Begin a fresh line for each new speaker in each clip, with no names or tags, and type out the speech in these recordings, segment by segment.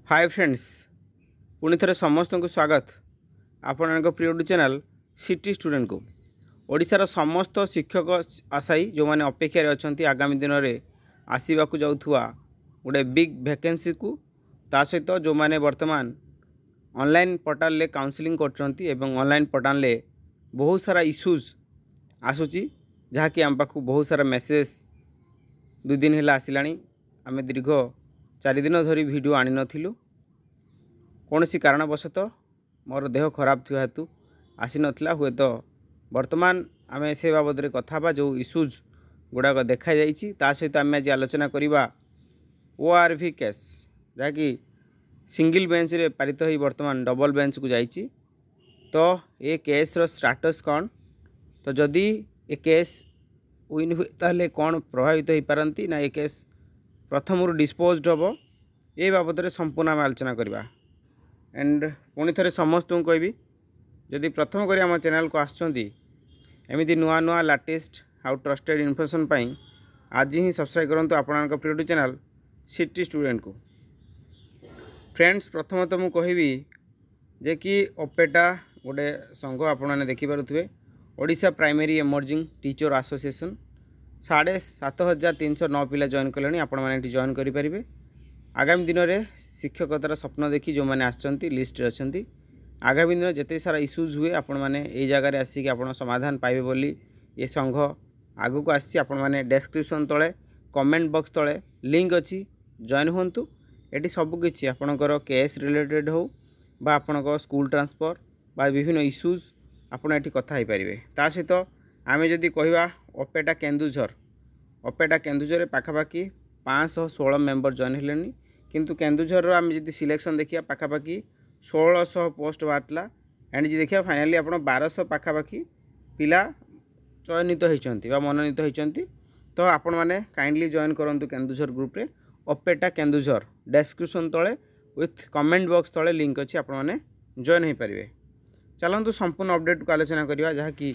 Hi friends, पुणी थे समस्त को स्वागत आपण प्रिय चैनल सिटी स्टूडेंट को। ओडिशार समस्त शिक्षक आशायी जो मैंने अपेक्षार अच्छा आगामी दिन में आसवाक जाऊा गोटे बिग वैकेंसी को ता सहित जो मैंने वर्तमान ऑनलाइन पोर्टाल काउंसलिंग कर पोर्टाल बहुत सारा इश्यूज आसूची जहाँकि आम पाक बहुत सारा मेसेज 2 दिन है आसला। आम दीर्घ 4 दिन धरी वीडियो आनी नथिलु कौन सी कारणवशतः मोर देह खराब थी हेतु आसी नथिला। हुए तो वर्तमान आम से बाबद में कथा जो इश्यूज गुड़ाक देखा ता सहित आम आज आलोचना करवा ORV केस जहाँकि सिंगल बेंच रे पारित हो वर्तमान डबल बेंच को जाइए। तो ये केस रो स्टाटस कौन, तो जदि ये केस विन हुए ताले कौन प्रभावित हो पारती ना ये केस प्रथम डिस्पोज्ड हम ये बाबद में संपूर्ण आम आलोचना करवा। एंड पुणी थे समस्त को कहबी जदि प्रथम कर आम चैनल को आमती नुआ नुआ लेटेस्ट हाउ ट्रस्टेड इनफॉरमेशन पाई आज ही सब्सक्राइब करूँ आपण प्रिय चैनल सिटी स्टूडेंट को। फ्रेंड्स प्रथमतः मुझे कहबी जे कि ओपेटा गोटे संघ आपने देखिपे Odisha primary emerging teacher association 7,509 पिला जॉइन कले आपण मैंने जॉइन करेंगे। आगामी दिन में शिक्षकतार स्वप्न देखी जो मैंने आसछंती लिस्ट अच्छा आगामी दिन जिते सारा इश्यूज हुए आपण मैंने ये जगह आसिक आप समाधान पाइबे बोली ये संघ आगू को आसी आपण मैंने डेस्क्रिप्शन तले कमेंट बॉक्स तले लिंक अच्छी जॉइन होंतु। ये सबकि आपणकर केस रिलेटेड हो बा आपण स्कूल ट्रांसफर बा विभिन्न इश्यूज आपड़ ये कथा हो पारे। ता सहित आम जदि कहवा ओपेटा केन्दुझर पाखापाखि 516 मेंबर जॉइन हेलेनी किंतु केन्दुझर आम जदि सिलेक्शन देखिए पाखापाखि 1600 पोस्ट बाहरला। एंड जी देखिए फाइनाली आप 1200 पाखापाखि पिला चयनित होती मनोनीत होती। तो आपण मैंने काइंडली जॉइन करूँ केन्दुझर ग्रुप रे ओपेटा केन्दुझर डेस्क्रिप्शन तले विथ कमेंट बॉक्स तले लिंक अच्छी आपण मैंने जॉइन हो पारे। चलतु संपूर्ण अपडेट को आलोचना करवा जहाँकि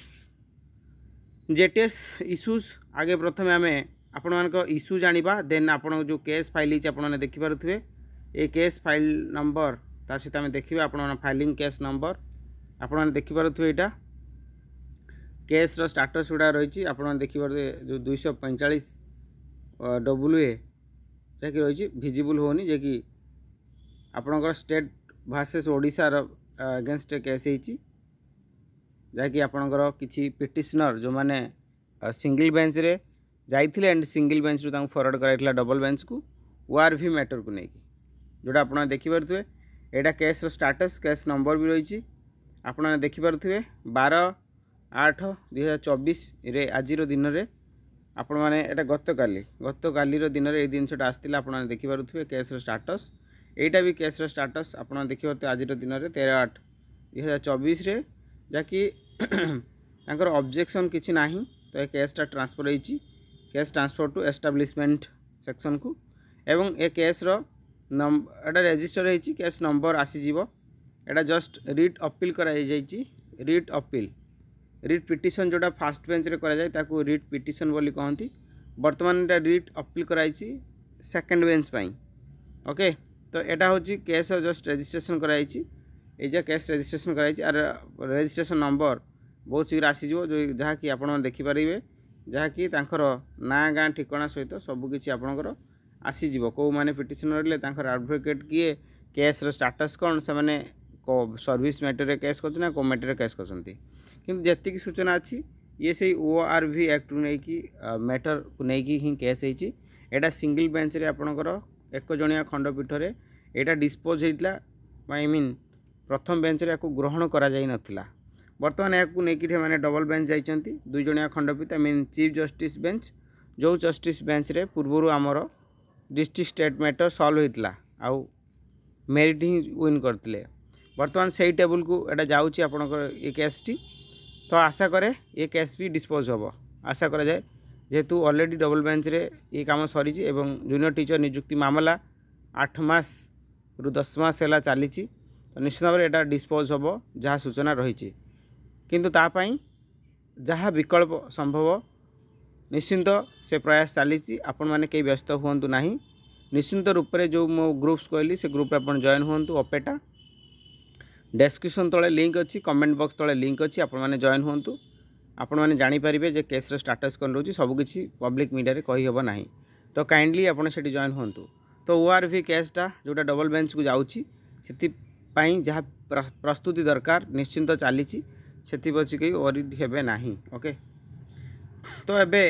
जेटीएस इश्यूज आगे प्रथम आम आपण मान इश्यू जाना देन आपण जो केस फाइल आपने देखिपे ये केस फाइल नंबर ता सहित आम देखा आप फाइलिंग केस नंबर आपने देखिपे यहाँ केस रो स्टाटस गुड़ा रही आपने देखिपे जो 245 WA जहाँकि रही विजिबल होनी जे कि आपणकर state versus Odisha against case होती जहाँकि आपणकर किसी पिटिशनर जो मैंने सिंगल बेंच रे जाइथिले एंड सिंगल बेंच रू फरवर्ड कराइला डबल बेंच को ORV मैटर को लेकिन जोटा आपड़ देखिपे यहाँ केस स्टाटस केस नंबर भी रही आपने देखिपे 12/8/2024 आज दिन में आपण मैंने यहाँ गत काली दिन में ये जिनसा आसाला आपने देखिपे केस स्टाटस यहाँ भी केस स्टाटस आपने देखिपे आज दिन में 13/8/2024 जहाँकि ऑब्जेक्शन किसी ना। तो ये केसटा ट्रांसफर होती case transfer to establishment section को एवं ए केस नंबर रजिस्टर होती केस नंबर आसीज एटा just writ appeal writ appeal writ petition जोटा फास्ट बेंच रे करा जाए रिट पिटिशन बोली कहती बर्तमान रिट अपील कराई सेकेंड बेंच पाई। ओके तो यहाँ हूँ केस जस्ट रजिस्ट्रेशन कराई केस रजिस्ट्रेशन कराई आर रजिस्ट्रेशन नंबर बहुत शीघ्र आसीज जो जहाँकि आप देखिपारे जहाँकि ना गाँ ठिकाना सहित सबकि आपंकर आसीज कौ मैंने पिटिशन रही एडवोकेट किए केस स्टाटस कौन से मैंने सर्विस मैटर केस कर को मैटर केस करती किंतु जी सूचना अच्छी ये से ORV एक्ट नहीं मैटर को लेकिन ही केस होता सिंगल बेंच रे आपणकर एक जणिया खंडपीठ रे यहाँ डिस्पोज होता आई मीन प्रथम बेंच रे ग्रहण करा जाई नथिला। बर्तमान या मैंने डबल बेंच जाइए 2 जणिया खंडपीठ I mean chief justice bench जो जस्टिस बेंच रे पूर्वर आमर डिस्ट्रिक्ट स्टेट मैटर सल्व होता आउ मेरिट ही विन करते। बर्तमान से टेबुल को यहाँ जाऊँगी आपंकर ये केसटी। तो आशा करे ये केस भी डिस्पोज हम आशा करा जाए जेहेतु ऑलरेडी डबल बेंच रे ये काम सरी जूनियर टीचर नियुक्ति मामला 8 मास रु 10 मास है चली। तो निश्चित भाव में यहाँ डिस्पोज हम जहाँ सूचना रही किंतु तापाई जहाँ विकल्प संभव निश्चिंत से प्रयास चली। आपण मैंने कई व्यस्त हूँ ना निश्चिंत रूप से जो मो ग्रुप्स कहली से ग्रुप आप जॉइन हूँ अपेटा डिस्क्रिप्शन तले लिंक अच्छी कमेंट बॉक्स तले लिंक अच्छी आपण मैंने जॉइन हूँ आपण मैंने जानीपारे जे केस्र स्टाटस कौन रोचे सबकि पब्लिक मीडिया कही हेब ना तो काइंडली आप जॉइन हूँ तो ORV केसटा जोटा डबल बेंच को जाऊँगी जहाँ प्रस्तुति दरकार निश्चिंत चली से बची कहीं वरीड हेबे नहीं ओके। तो एबे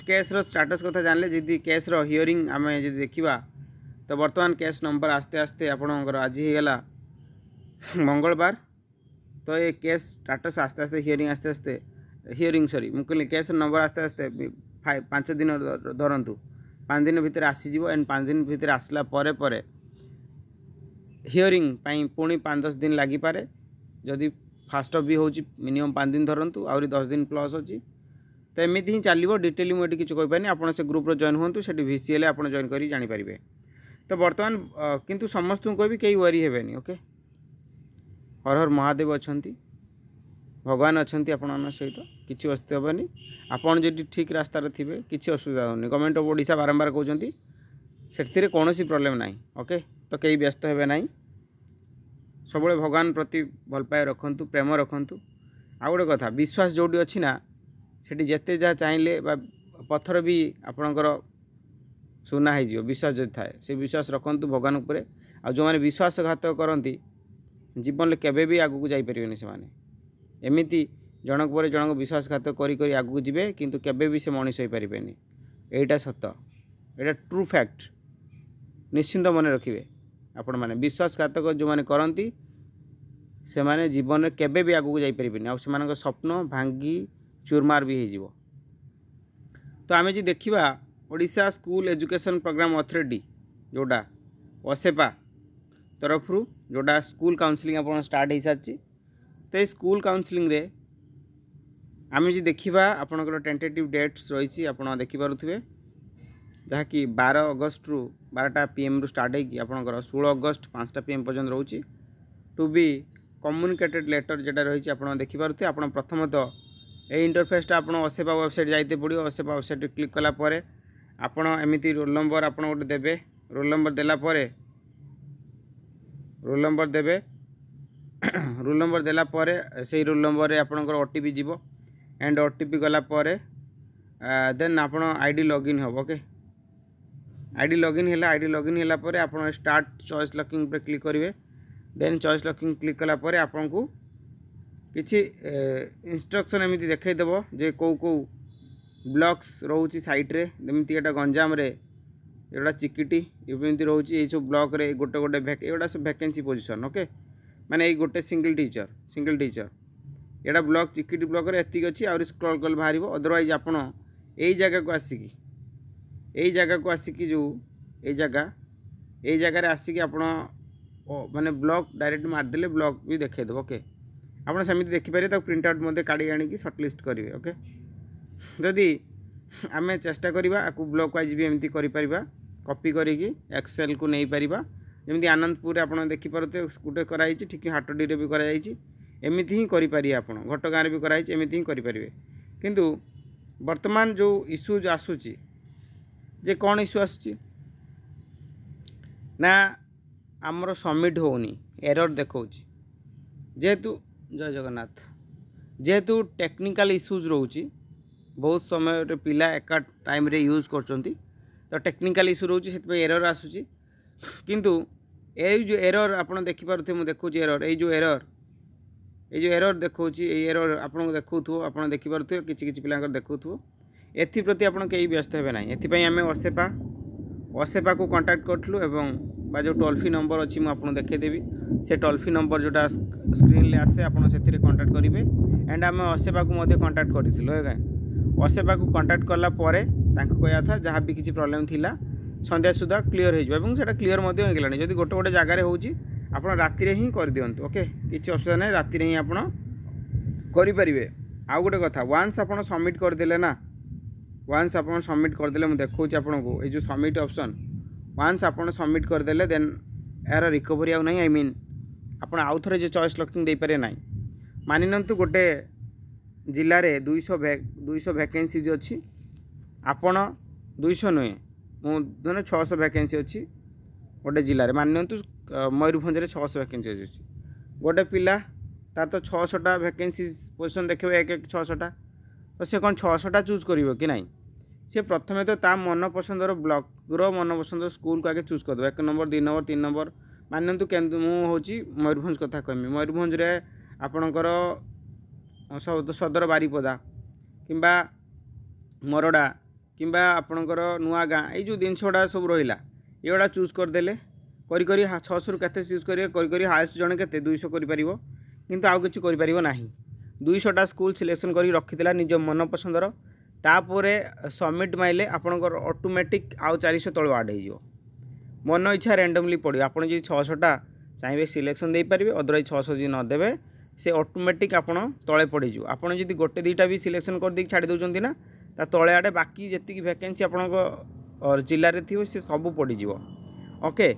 केस्र स्टाटस कथा जानले जदि केस्र हियरिंग आम जब देखा तो बर्तमान केस नंबर आस्ते आस्ते आपणकर आज होगला मंगलवार तो ये केस स्टाटस आस्ते आस्ते हियरिंग आस्ते आस्ते हियरिंग सॉरी मुझे केस नंबर आस्ते आस्ते 5 दिन धरतु 5 दिन भितर आसीज एंड 5 दिन भितर आसला परे हियरिंग पुणी 5-10 दिन लगिपारे जदि फास्ट भी हो मिनिमम 5 दिन धरतु आहरी 10 दिन प्लस अच्छी तो एमती ही चलो डिटेली मुझे किसी कहीपरि आप से ग्रुप जॉइन हूँ से VCL आप जॉइन कर जानीपारे। तो बर्तमान किंतु समस्त को भी कई वरी हेबेनी ओके। हर हर महादेव अच्छा भगवान अच्छा आपण सहित किसी असुविधा हेनी आपड़ जो ठीक रास्तार थे किसी असुविधा होनी गवर्नमेंट ऑफ ओडिशा बारंबार कहते से कौन प्रोब्लेम ना ओके। तो कई व्यस्त हे ना सब भगवान प्रति भल पाए रखु प्रेम रखु आ गोटे कथा विश्वास जोटी अच्छी ना सेठी जिते जहाँ चाहिए पत्थर भी आपणकर सुना हो विश्वास जो थाए से विश्वास रखु भगवान उपरे आ जो मैंने विश्वासघात करती जीवन में केवे भी आगू जापरेनि से एमती जनक पर जनक विश्वासघात करी आगू जीवे किंतु केवे भी से मनीष हो पारे यहीटा सत यहाँ ट्रू फैक्ट निश्चिंत मन रखिए आपण मैंने विश्वासघातक जो मैंने करती से माने जीवन में केवे भी आगू जापरेनि आ स्वप्न भांगी चूरमार भी हो। तो आम जी देखा Odisha school education programme authority जोड़ा ओसेपा तरफ जोड़ा स्कूल काउंसलिंग आप स्टार्ट हो सारी तो ये स्कूल काउंसलिंग रे आम जी देखा आपंकर टेंटेटिव डेट्स रही आप देखिपे जहाँकि 12 अगस्त रु 12टा PM रु स्टार्ट होकर 16 अगस्त 5टा PM पर्यंत रोचे टू बी कम्युनिकेटेड लेटर जोटा रही आप देखिपे आप प्रथमतः ये इंटरफेसटा आप ओसेपा वेबसाइट जाइते पड़ो ओसेपा वेबसाइट क्लिक कलापर आपण एमती रोल नंबर आप गोटे देवे रोल नंबर देलापर रोल नंबर देवे रोल नंबर देलापर से रोल नंबर आपंकर OTP जीव एंड OTP गलापर देन आप आईडी लॉगिन हम ओके। आईडी लॉगिन है आईडी लॉगिन है पर आप स्टार्ट चॉइस लॉकिंग पर क्लिक करेंगे देन चॉइस लॉकिंग क्लिक कलापर आपन को किसी इंस्ट्रक्शन एमती देखईदेव जे कौ कौ ब्लॉक्स रोचे साइट्रे जमीती एटा गंजाम रे एटा चिकिटी एमती रोचे ये सब ब्लॉक रे गोटे गोटे एगुड़ा सब वैकेंसी पोजीशन ओके माने ये गोटे सिंगल टीचर एटा ब्लॉक चिकिटी ब्लॉक रे एतिक अच्छी आउरी स्क्रॉल कल बाहर अदरवाइज आपन यही जगह को आसिकी जो ये जगह आसिकी आपण माने ब्लॉक डायरेक्ट मारदेले ब्लॉक भी देखईदेव ओके। आपड़ सेमती देखिपारे तो प्रिंट आउट मध्य काढ़ी आनिकी सर्टलिस्ट करेंगे ओके। जदि आम चेष्टा करवा आपको ब्लॉक वाइज भी एमती करिपरिबा कॉपी करिकी एक्सेल को नहीं पारिबा जमी आनंदपुर आप देखिपे गोटे कराई ठीक हाटडी भी कराई एमती ही करें आप घटगाँ भी कराई एमती ही करेंगे किंतु वर्तमान जो इश्यूज आसूची जे कौन इश्यू आसूची ना आमर सबमिट होनी एरर देखा जेहेतु जय जगन्नाथ जेहेतु टेक्निकल इश्यूज रोची बहुत समय पिला एका टाइम रे यूज करचंती तो टेक्निकल इश्यू रोची से एरर आसूची किंतु ए जो एरर आपन देखि पारुथे मु देखु एरर ए जो एरर देखौची ए एरर आपन देखौथो आपन देखि पारुथे किछि पिलांकर देखौथो एथि प्रति आपन केही व्यस्त हेबे नाही एथि पई हमें ओसेपा को कांटेक्ट करथलु एवं बा जो टोल फ्री नंबर अच्छी मुझे देखे देवी से टोल फ्री नंबर जोटा स्क्रीन ले आसे आप कांटेक्ट करेंगे एंड आम ओसेपा को कांटेक्ट करूँ ओसेपा को कांटेक्ट कलापर कहया था जहाँ भी किसी प्रोब्लेम थिला संध्या सुधा क्लीयर हो क्लीयर होगा जब गोटे गोटे जगार हो राति ही कर दिंतु ओके किसी असुविधा नहीं राति ही आप करें। आउ गोटे कथा वान्स आप सबमिट करदे ना वान्स आप सबमिट करदे मुझे देखा आपको ये जो सबमिट ऑप्शन वान्स आप सबमिट करदे देन यार रिकवरी आउ नहीं आई मीन आप आउ थे जो चॉइस लॉकिंग दे पारे ना मानि नियंतु गोटे जिले में 200 वैकेंसी अच्छी आपण 200 नुहे धर 600 वैकेंसी अच्छी गोटे जिले मान मयूरभंज 600 वैकेंसी अच्छी गोटे पिला तार तो 600टा वैकेंसी पोजिशन देखो एक 600टा तो सी कौन 600टा चूज कर कि ना सी प्रथम तो ता मन पसंदर ब्लॉक मन पसंद स्कूल को आगे चूज करदे 1 नंबर 2 नंबर 3 नंबर मानतु मुझे मयूरभंज कथा कहमी मयूरभंज आपणकर सदर बारिपदा किंबा मरड़ा किंबा आपणकर नुआ गाँ ये जिनस गुड़ा सब रहा ये चूज करदे करी 600 के चूज करेंगे हाएस्ट जड़े के 200 कर किंतु आउ किसी कर 200टा स्कूल सिलेक्शन कर रखी निज मन पसंदर तापर सबमिट माइले आपणकर ऑटोमेटिक आउ 400 तल आड हो मन इच्छा रैंडमली पड़ो आप 600टा चाहिए सिलेक्शन दे पारे अदरवाइज 600 जी नदेवे से ऑटोमेटिक आप तले पड़ीज आपड़ जी गोटे 2टा भी सिलेक्शन कर दे छाड़ी दौरान ना ता तले आड़े बाकी जी वैकेंसी आपण जिले में थी से सब पड़ज ओके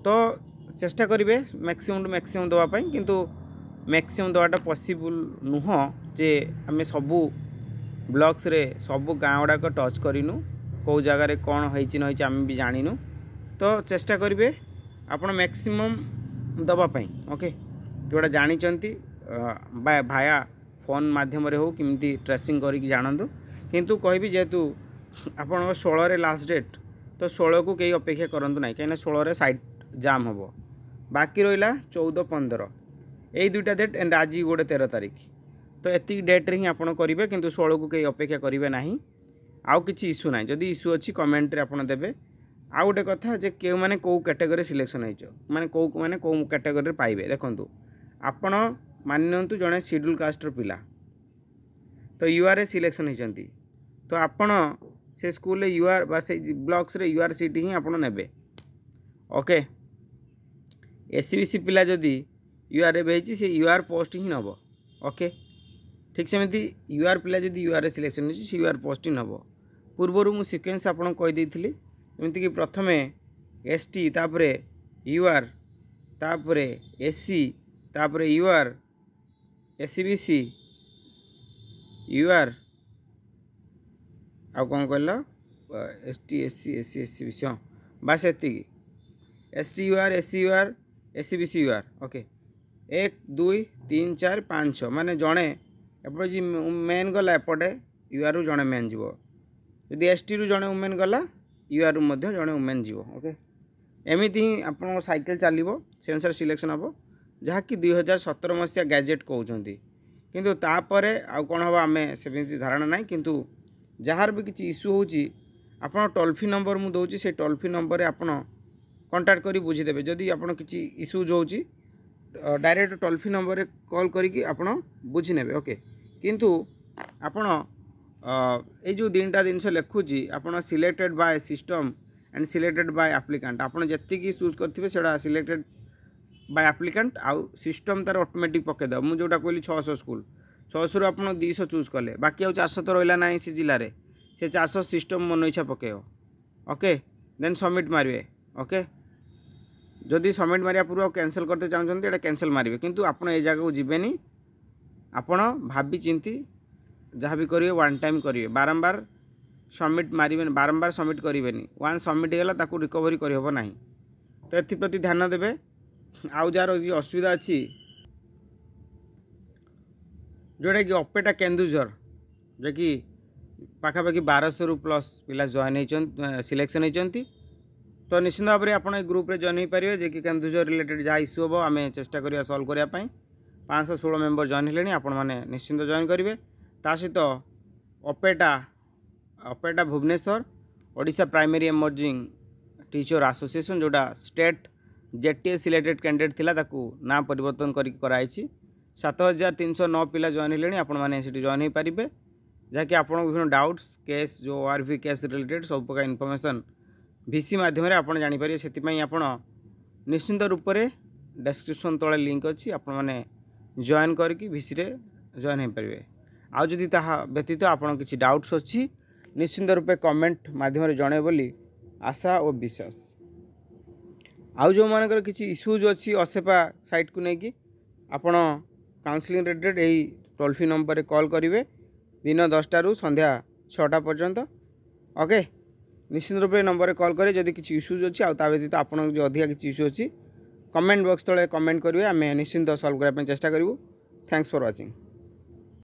तो चेष्टा करेंगे मैक्सिमम टू मैक्सिमम देवाई किंतु मैक्सिमम देवाटा पॉसिबल नुह जे आम सबू ब्लॉक्स रे सबू गाँ गुड़ाक टच करूँ कौ जगार कौन होती आम भी जानू तो चेष्टा करेंगे आप मैक्सिमम दवापाई ओके जोड़ा जानते भाया फोन मध्यम हो किमती ट्रेसिंग करके जानतु किंतु कहबी जेहेतु आप 16 लास्ट डेट तो 16 को कई अपेक्षा करूँ ना कहीं 16 साइट जाम हम बाकी रहा 14 15 यही 2टा डेट एंड आज गोटे 13 तारीख तो एति डेट्रे ही आपड़ करेंगे किंतु 16 को कई अपेक्षा करेंगे ना आउ कि इश्यू ना जदि इश्यू अच्छी कमेंट आप देवे आउ गोटे कथा जे के मैंने कौ कैटेगरी सिलेक्शन होने कौ कैटेगरी पाइबे देखु आपण मानतु जड़े शेड्यूल कास्टर पिला तो यूआर सिलेक्शन होती तो आपण से स्कूल यूआर बा से ब्लॉक्स रे यूआर सीट ही आप ने ओके एससीबीसी पिला जदि यूआर बेची से यूआर पोस्ट ही नब ओके ठीक सेमती यूआर पिला जदि यूआर सिलेक्शन हो यूआर पोस्ट ही नब पूर्वर मु सिक्वेन्स आपन कहीदी जमीक कि प्रथम एसटी तापरे यूआर तापरे एससी तापरे यूआर एससीबीसी यूआर आउ कौन कहल एसटी एससी एससी एससीबीसी हाँ बास एति ST UR SC UR SCBC UR okay 1 2 3 4 5 6 माने जड़े एपटे जी मेन गला एपटे यूआर रु जड़े मेन जीव यदि एसटी रु जड़े वुमेन गला यूआर रु जड़े वुमेन जीव ओके एमती ही आप साइकेल चलो से अनुसार सिलेक्शन हम जहाँकि 2017 मसीहा गैजेट कहते किंतु तापर आउ कौन हम आम से धारणा ना किंतु जार भी किसी इश्यू हो टोल फ्री नंबर मुझे दूसरी से टोल फ्री नंबर आप कांटेक्ट कर बुझीदे जदि आप किसी इश्यूज हो direct toll free number call करके आप बुझी नेबे ओके किंतु आपण ये जो 3टा जिनस लिखुची आप selected by system and selected by applicant आपड़ जी चूज करेंगे से सिलेक्टेड बाय एप्लिकेंट आउ सिस्टम तार ऑटोमेटिक पकईद मुझे जोटा कहली 600 स्कूल 600 रु आप 200 चूज कले बाकी आउ 400 तो रहा ना से जिले में से 400 सिस्टम मन इच्छा पकेब ओके देन सबमिट मारे ओके जदि सबमिट मारिया पूर्व कैंसल करते चाहते ये कैंसल मारे किंतु आप जगह को जीवेनि आपण भाभी चिंती जहाँ भी करेंगे वन टाइम करेंगे बारंबार सबमिट मारे बारंबार सबमिट करेंगे वन सबमिट होगा ताकू रिकवरी करहब ना तो एप्रति ध्यान देवे आउ जार असुविधा अच्छी जोटा कि अपेटा केन्दुझर जो कि पाखापाखि 1200 रु प्लस पिला जॉइन हो सिलेक्शन होती तो निश्चित भाव में आपड़ ग्रुप रे जॉइन हो पारे जे कि केन्दुझर रिलेटेड जहाँ इश्यू हम आम चेष्टा करिया सॉल्व करने 516 मेंबर जॉइन हेले आपण मैंने निश्चिंत जॉइन करेंगे ता सहित अपेटा अपेटा Bhubaneswar Odisha primary emerging teacher association जोटा स्टेट जेटीएस सिलेक्टेड कैंडिडेट थिला ताकू ना परिवर्तन कराई 7309 पिला जॉइन हेले आपण मैंने जॉइन हो पारे जहाँकि आप विभिन्न डाउट्स केस जो ओआरवी केस रिलेटेड सब प्रकार इनफॉरमेशन भिसी माध्यम आप जापर से आप निश्चिंत रूप से डिस्क्रिप्शन तले लिंक अच्छी आप जॉइन करके भिसी रे जॉइन हो पारे आउ जदि ताहा व्यतीत आपन किसी डाउट्स अच्छी निश्चिंत रूपे कमेंट माध्यम जणे बोली आशा और विश्वास आउ जो मानकर किसी इश्यूज अच्छी असेपा साइट को लेकिन आपण काउंसलिंग रिलेटेड यही टोल फ्री नंबर कॉल करेंगे दिन 10 रु संध्या 6टा पर्यंत ओके निश्चित रूप नंबर कॉल करें जदि किसी इश्यूज अच्छी आ व्यतीत आपन जो अधिका किसी इश्यू अच्छी कमेंट बॉक्स तले कमेंट करेंगे आम निश्चिंत सल्व करने चेष्टा करूँ। Thanks for watching.